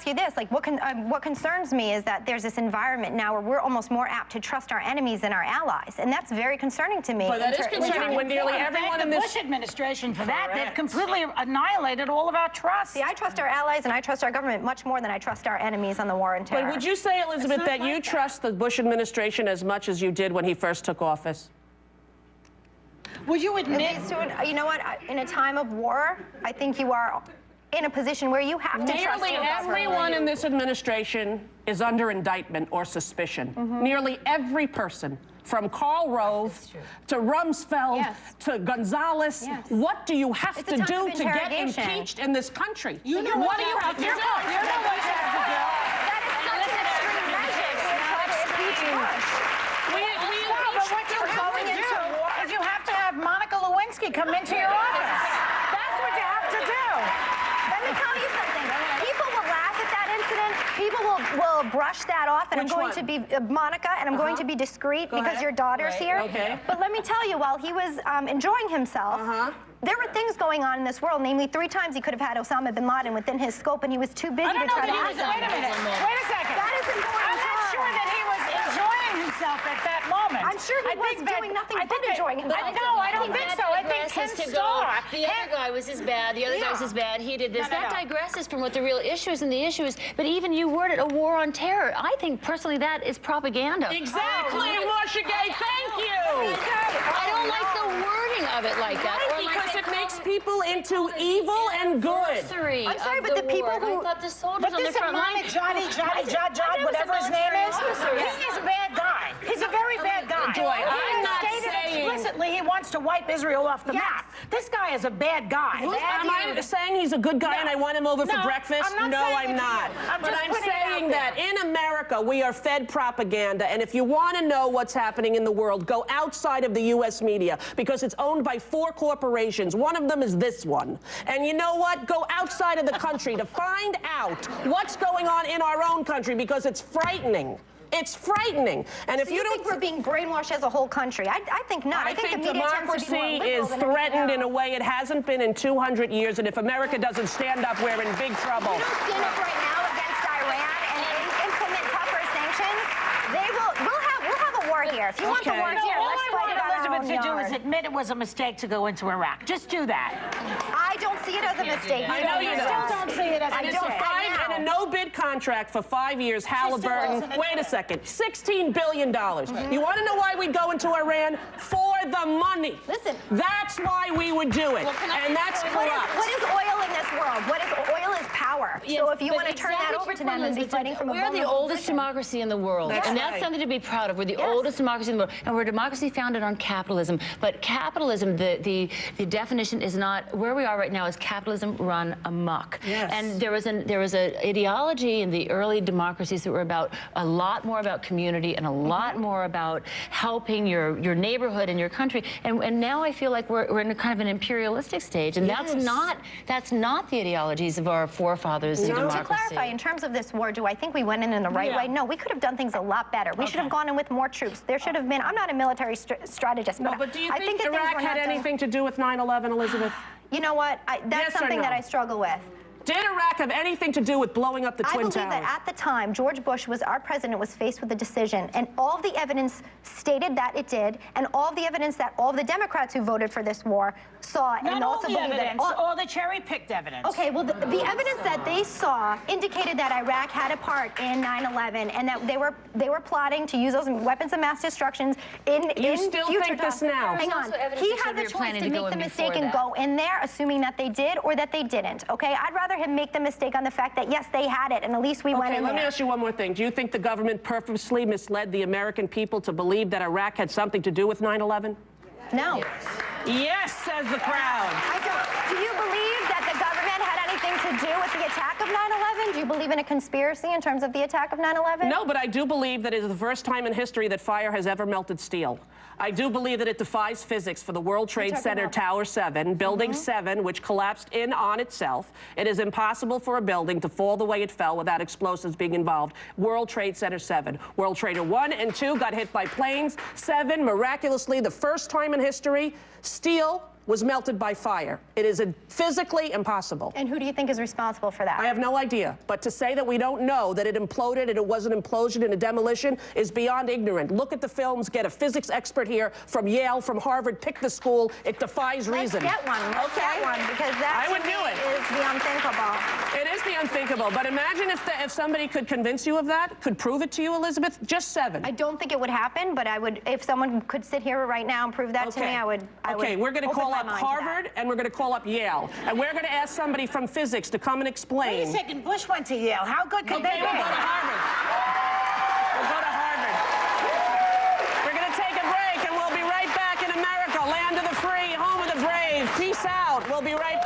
ask you this, like what concerns me is that there's this environment now where we're almost more apt to trust our enemies than our allies, and that's very concerning to me. But that is concerning when nearly everyone in this... Bush administration for that. They've completely annihilated all of our trust. See, I trust our allies and I trust our government much more than I trust our enemies on the war on terror. But would you say, Elizabeth, that you trust the Bush administration as much as you did when he first took office? Would you admit? You know what? In a time of war, I think you are in a position where you have to trust your Nearly everyone in this administration is under indictment or suspicion. Nearly every person. From Karl Rove to Rumsfeld to Gonzalez. What do you have to do to get impeached in this country? You know what you have to do. You know what you have to do. That is such an extreme measure to try to impeach Bush. But what you have to do is you have to have Monica Lewinsky come into your office. That's what you have to do. Let me tell you something. People will laugh at that incident. People will brush that off, and I'm going to be Monica, and I'm going to be discreet because your daughter's here. Okay. But let me tell you, while he was enjoying himself, there were things going on in this world. Namely, 3 times he could have had Osama bin Laden within his scope, and he was too busy to try to act on it. Wait a minute. Wait a second. That is important. I'm not sure that he was enjoying himself at that moment. I'm sure he was doing nothing but enjoying himself. No, I don't think so. I think Ken Starr. The other guy was as bad. The other guy was as bad. He did this. That digresses from what the real issue is, and the issue is. But even you worded a war on terror. I think personally that is propaganda. Exactly, Marcia Gay. Thank you. I don't like the wording of it like that. Right, because it makes people into evil and good. I'm sorry, but the people who... I thought the soldiers on the front line... Johnny, whatever his name is, he's a bad guy. He's a very bad guy. Joy, I'm not stated saying... explicitly he wants to wipe Israel off the map. This guy is a bad guy. Am I saying he's a good guy and I want him over for breakfast? I'm not. But I'm saying that in America, we are fed propaganda, and if you want to know what's happening in the world, go outside of the U.S. media, because it's owned by 4 corporations. One of them is this one. And you know what? Go outside of the country to find out what's going on in our own country, because it's frightening. It's frightening. And if so you don't think we're being brainwashed as a whole country, I think not. I think the media democracy is threatened in a way it hasn't been in 200 years, and if America doesn't stand up, we're in big trouble. If you don't stand up right now against Iran and implement tougher sanctions, we'll have a war here. If you want the war here, let's fight it out our own Elizabeth to do yard. is admit it was a mistake to go into Iraq. Just do that. I don't see it as a mistake. I know you still don't see it as a mistake. And a no-bid contract for 5 years, Halliburton. Wait a second, $16 billion. You want to know why we'd go into Iran? For the money. Listen. That's why we would do it. And that's corrupt. What is oil in this world? Oil is power. So if you want to turn that over to them and be fighting from a We're the oldest democracy in the world, and that's something to be proud of. We're the oldest democracy in the world, and we're a democracy founded on capitalism. But capitalism, the definition is not where we are right now. Is capitalism run amok? Yes. And there was an ideology in the early democracies that were about a lot more about community and a lot more about helping your neighborhood and your country. And now I feel like we're in a kind of an imperialistic stage, and that's not the ideologies of our forefathers in democracy. To clarify, in terms of this war, do I think we went in the right way? No, we could have done things a lot better. We should have gone in with more troops. There should have been. I'm not a military strategist, but do you think Iraq had anything to do with 9/11, Elizabeth? You know what? That's something that I struggle with. Did Iraq have anything to do with blowing up the Twin Towers? I believe that at the time, George Bush our president, was faced with a decision, and all of the evidence stated that it did, and all of the evidence that all of the Democrats who voted for this war saw, and also believe that all the cherry-picked evidence. Okay, well, the evidence that they saw indicated that Iraq had a part in 9/11, and that they were plotting to use those weapons of mass destruction in You still think this now? Hang on. He had the choice to make the mistake and go in there, assuming that they did or that they didn't. Okay, I'd rather him make the mistake on the fact that yes, they had it, and at least we went in there. Okay, let me ask you one more thing. Do you think the government purposely misled the American people to believe that Iraq had something to do with 9/11? No. Yes, says the crowd. I don't. Do you believe that the government had anything to do with the attack of 9/11? Do you believe in a conspiracy in terms of the attack of 9/11? No, but I do believe that it is the first time in history that fire has ever melted steel. I do believe that it defies physics for the World Trade Center Tower 7, Building 7, which collapsed in on itself. It is impossible for a building to fall the way it fell without explosives being involved. World Trade Center 7. World Trader 1 and 2 got hit by planes. 7, miraculously, the first time in history, steel was melted by fire. It is physically impossible. And who do you think is responsible for that? I have no idea. But to say that we don't know that it imploded and it was an implosion and a demolition is beyond ignorant. Look at the films, get a physics expert here from Yale, from Harvard, pick the school. It defies reason. Let's get one. Let's get one, because that I would to me do it. is the unthinkable. It is the unthinkable. But imagine if somebody could convince you of that, could prove it to you, Elizabeth. Just 7. I don't think it would happen, but I would, if someone could sit here right now and prove that to me, I would. Okay, we're going to open call my up mind to that. Harvard and we're going to call up Yale. And we're going to ask somebody from physics to come and explain. Wait a second, Bush went to Yale. How good could Okay, they we'll be? go to Harvard. We'll go to Harvard. We're going to take a break and we'll be right back in America, land of the free, home of the brave. Peace out. We'll be right back.